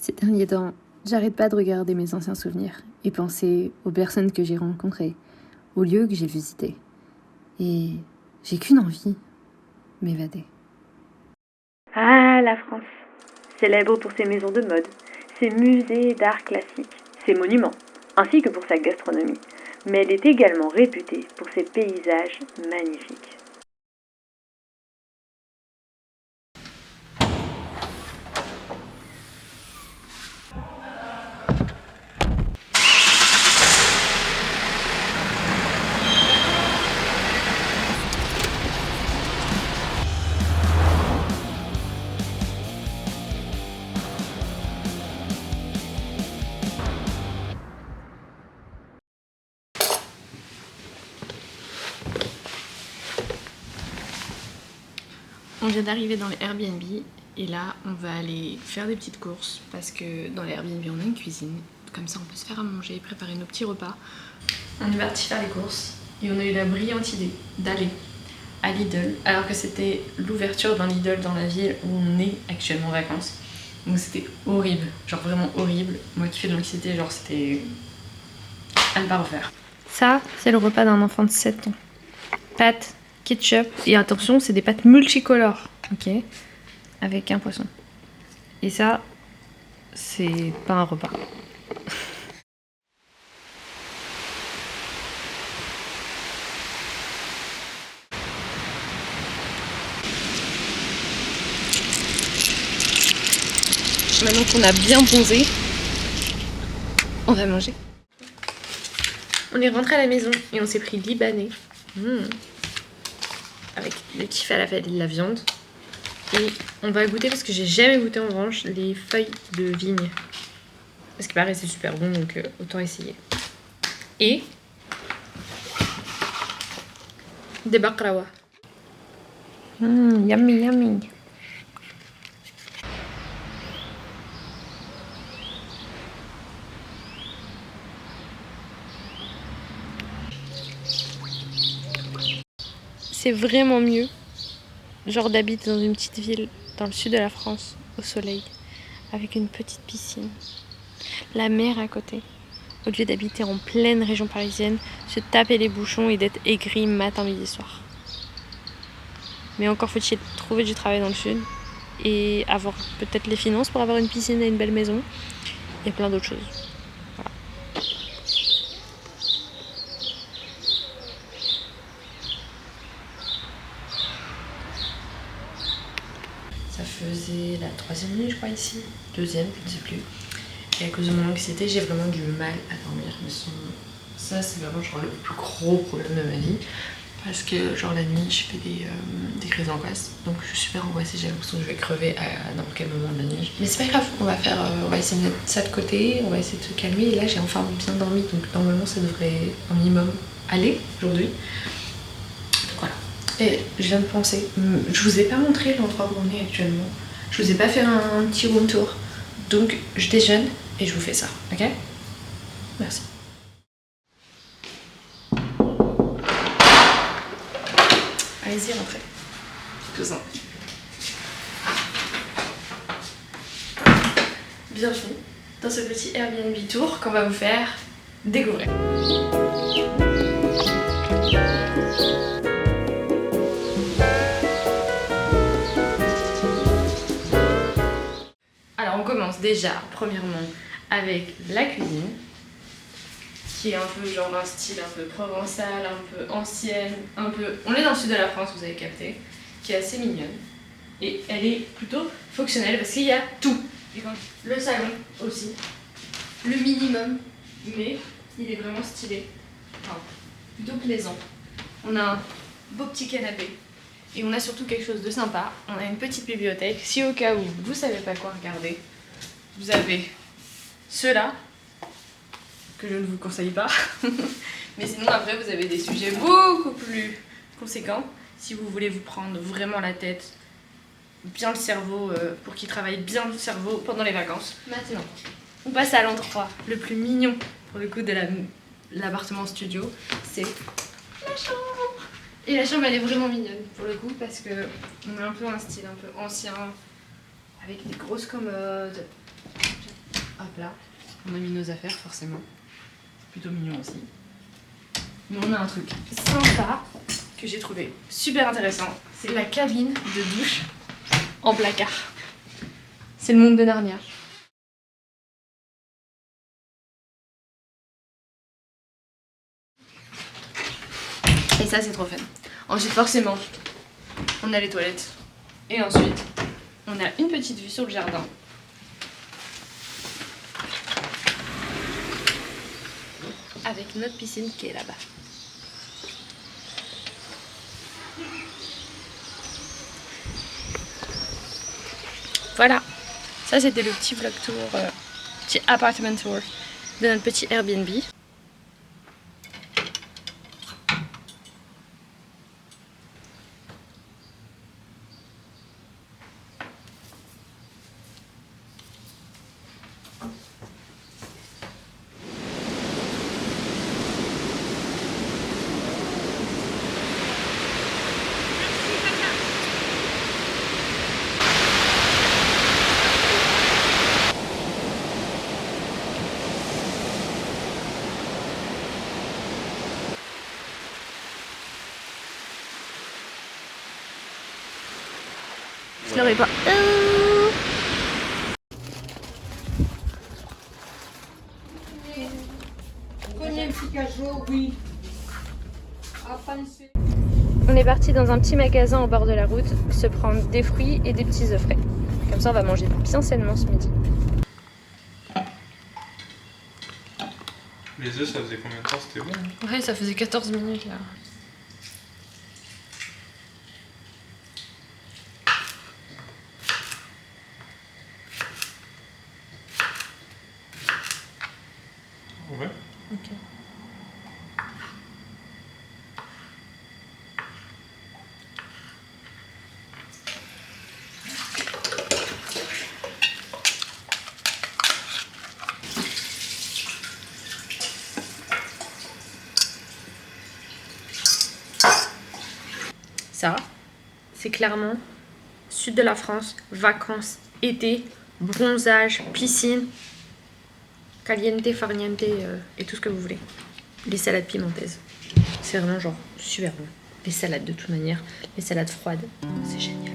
Ces derniers temps, j'arrête pas de regarder mes anciens souvenirs et penser aux personnes que j'ai rencontrées, aux lieux que j'ai visités. Et j'ai qu'une envie, m'évader. Ah, la France, célèbre pour ses maisons de mode, ses musées d'art classique, ses monuments, ainsi que pour sa gastronomie. Mais elle est également réputée pour ses paysages magnifiques. On vient d'arriver dans les Airbnb et là on va aller faire des petites courses parce que dans les Airbnb on a une cuisine, comme ça on peut se faire à manger, préparer nos petits repas. On est parti faire les courses et on a eu la brillante idée d'aller à Lidl alors que c'était l'ouverture d'un Lidl dans la ville où on est actuellement en vacances. Donc c'était horrible, genre vraiment horrible. Moi qui fais de l'anxiété, genre c'était à ne pas refaire. Ça c'est le repas d'un enfant de 7 ans. Pâtes, ketchup, et attention, c'est des pâtes multicolores, ok, avec un poisson. Et ça, c'est pas un repas. Maintenant qu'on a bien bronzé, on va manger. On est rentré à la maison et on s'est pris libanais. Avec le kiff à la viande. Et on va goûter parce que j'ai jamais goûté en revanche les feuilles de vigne. Parce qu'il paraît c'est super bon donc autant essayer. Et des baklawa. Yummy yummy. C'est vraiment mieux, genre d'habiter dans une petite ville dans le sud de la France, au soleil, avec une petite piscine, la mer à côté, au lieu d'habiter en pleine région parisienne, se taper les bouchons et d'être aigri matin, midi, soir. Mais encore faut-il trouver du travail dans le sud et avoir peut-être les finances pour avoir une piscine et une belle maison et plein d'autres choses. Voilà. Ça faisait la 3e nuit je crois ici, 2e, je ne sais plus. Et à cause de mon anxiété, j'ai vraiment du mal à dormir. Ça c'est vraiment genre le plus gros problème de ma vie. Parce que genre la nuit je fais des crises d'angoisse. Donc je suis super angoissée, j'ai l'impression que je vais crever à n'importe quel moment de la nuit. Mais c'est pas grave, on va essayer de mettre ça de côté, on va essayer de se calmer. Et là j'ai enfin bien dormi, donc normalement ça devrait un minimum aller aujourd'hui. Voilà. Et je viens de penser, je vous ai pas montré l'endroit où on est actuellement. Je vous ai pas fait un petit room tour. Donc je déjeune et je vous fais ça, ok? Merci. Allez-y, rentrez. Cousin. Bienvenue dans ce petit Airbnb tour qu'on va vous faire découvrir. Alors on commence déjà premièrement avec la cuisine qui est un peu genre un style un peu provençal, un peu ancienne, un peu... On est dans le sud de la France, vous avez capté, qui est assez mignonne. Et elle est plutôt fonctionnelle parce qu'il y a tout. Le salon aussi, le minimum, mais il est vraiment stylé, enfin, plutôt plaisant. On a un beau petit canapé et on a surtout quelque chose de sympa. On a une petite bibliothèque, si au cas où vous savez pas quoi regarder, vous avez ceux-là, que je ne vous conseille pas. Mais sinon après vous avez des sujets beaucoup plus conséquents si vous voulez vous prendre vraiment la tête, bien le cerveau, pour qu'il travaille bien le cerveau pendant les vacances. Maintenant, on passe à l'endroit le plus mignon pour le coup de l'appartement studio, c'est la chambre. Et la chambre elle est vraiment mignonne pour le coup parce que on a un peu un style un peu ancien avec des grosses commodes. Hop là, on a mis nos affaires forcément. Plutôt mignon aussi. Mais on a un truc sympa que j'ai trouvé super intéressant. C'est la cabine de douche en placard. C'est le monde de Narnia. Et ça c'est trop fun. Ensuite forcément, on a les toilettes. Et ensuite, on a une petite vue sur le jardin. Avec notre piscine qui est là-bas. Voilà, ça c'était le petit vlog tour, petit appartement tour de notre petit Airbnb. Je l'aurais pas. On est parti dans un petit magasin au bord de la route se prendre des fruits et des petits œufs frais. Comme ça on va manger bien sainement ce midi. Les œufs ça faisait combien de temps? C'était bon hein? Ouais, ça faisait 14 minutes là. Ouais. Ok. Ça, c'est clairement sud de la France, vacances, été, bronzage, piscine, caliente, farniente et tout ce que vous voulez. Les salades pimentaises, c'est vraiment genre super bon. Les salades de toute manière, les salades froides, c'est génial.